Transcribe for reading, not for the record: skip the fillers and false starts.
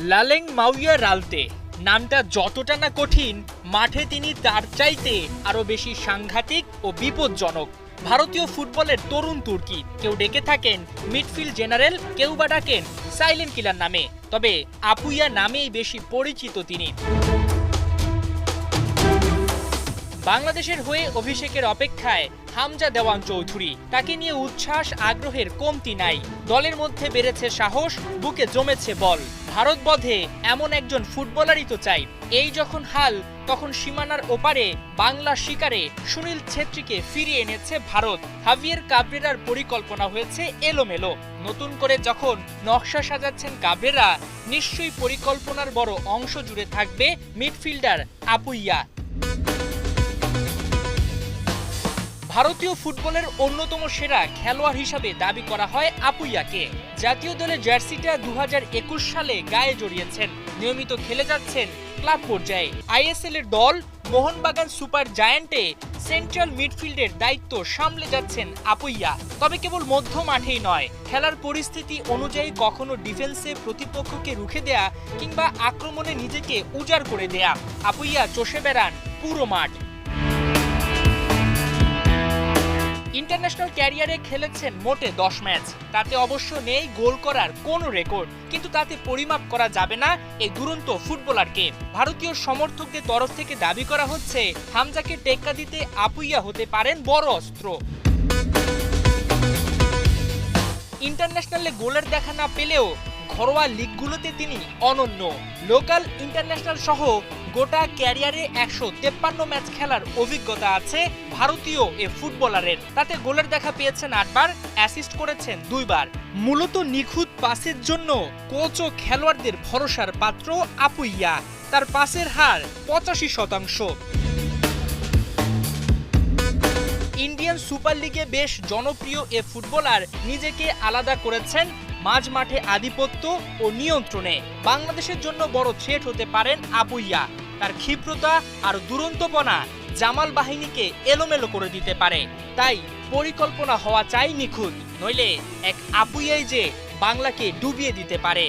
লালেং মাউইয়া রালতে নামটা যতটা না কঠিন, মাঠে তিনি তার চাইতে আরো বেশি সাংঘাতিক ও বিপজ্জনক। ভারতীয় ফুটবলের তরুণ তুর্কি, কেউ ডেকে থাকেন মিডফিল্ড জেনারেল, কেউ বা ডাকেন সাইলেন্ট কিলার নামে, তবে আপুইয়া নামেই বেশি পরিচিত তিনি। বাংলাদেশের হয়ে অভিষেকের অপেক্ষায় হামজা দেওয়ান চৌধুরী, তাকে নিয়ে উচ্ছ্বাস আগ্রহের কমতি নাই। দলের মধ্যে বেড়েছে সাহস, বুকে জমেছে বল। ভারত বধে এমন একজন ফুটবলারই তো চাই। এই যখন হাল, তখন সীমানার ওপারে বাংলা শিকারে সুনীল ছেত্রীকে ফিরিয়ে এনেছে ভারত। হাভিয়ের কাবরেরার পরিকল্পনা হয়েছে এলোমেলো। নতুন করে যখন নকশা সাজাচ্ছেন কাবরেরা, নিশ্চয়ই পরিকল্পনার বড় অংশ জুড়ে থাকবে মিডফিল্ডার আপুইয়া। ভারতীয় ফুটবলের অন্যতম সেরা খেলোয়াড় হিসাবে দাবি করা হয় আপুইয়াকে। জাতীয় দলের জার্সিটা 2021 সালে গায়ে জড়িয়েছেন, নিয়মিত খেলে যাচ্ছেন ক্লাব পর্যায়ে। আইএসএল এর দল মোহনবাগান সুপার জায়ান্টে সেন্ট্রাল মিডফিল্ডের দায়িত্ব সামলে যাচ্ছেন আপুইয়া। তবে কেবল মধ্য মাঠেই নয়, খেলার পরিস্থিতি অনুযায়ী কখনো ডিফেন্সে প্রতিপক্ষকে রুখে দেয়া কিংবা আক্রমণে নিজেকে উজাড় করে দেয়া, আপুইয়া চষে বেড়ান পুরো মাঠ। ইন্টারন্যাশনাল ক্যারিয়ারে খেলেছেন মোটে 10 ম্যাচ, তাতে অবশ্য নেই গোল করার কোনো রেকর্ড, কিন্তু তাতে পরিমাপ করা যাবে না এই দুরন্ত ফুটবলারকে। ভারতীয় সমর্থকদের তরফ থেকে দাবি করা হচ্ছে হামজাকে টেক্কা দিতে আপুইয়া হতে পারেন বড় অস্ত্র। ইন্টারন্যাশনালে গোলের দেখা না পেলেও ঘরোয়া লিগগুলোতে তিনি অনন্য। লোকাল, ইন্টারন্যাশনাল সহ গোটা ক্যারিয়ারে 153 ম্যাচ খেলার অভিজ্ঞতা আছে ভারতীয় এ ফুটবলারের। তাতে গোলের দেখা পেয়েছেন 8 বার, অ্যাসিস্ট করেছেন 2 বার। মূলত নিখুঁত পাসের জন্য কোচ ও খেলোয়াড়দের ভরসার পাত্র আপুইয়া। তার পাসের হার 85%। ইন্ডিয়ান সুপার লিগে বেশ জনপ্রিয় এ ফুটবলার নিজেকে আলাদা করেছেন মাঝ মাঠে আধিপত্য ও নিয়ন্ত্রণে। বাংলাদেশের জন্য বড় থ্রেট হতে পারেন আপুইয়া। তার ক্ষিপ্রতা আর দুরন্তপনা জামাল বাহিনীকে এলোমেলো করে দিতে পারে। তাই পরিকল্পনা হওয়া চাই নিখুঁত, নইলে এক আপুইয়াই যে বাংলাকে ডুবিয়ে দিতে পারে।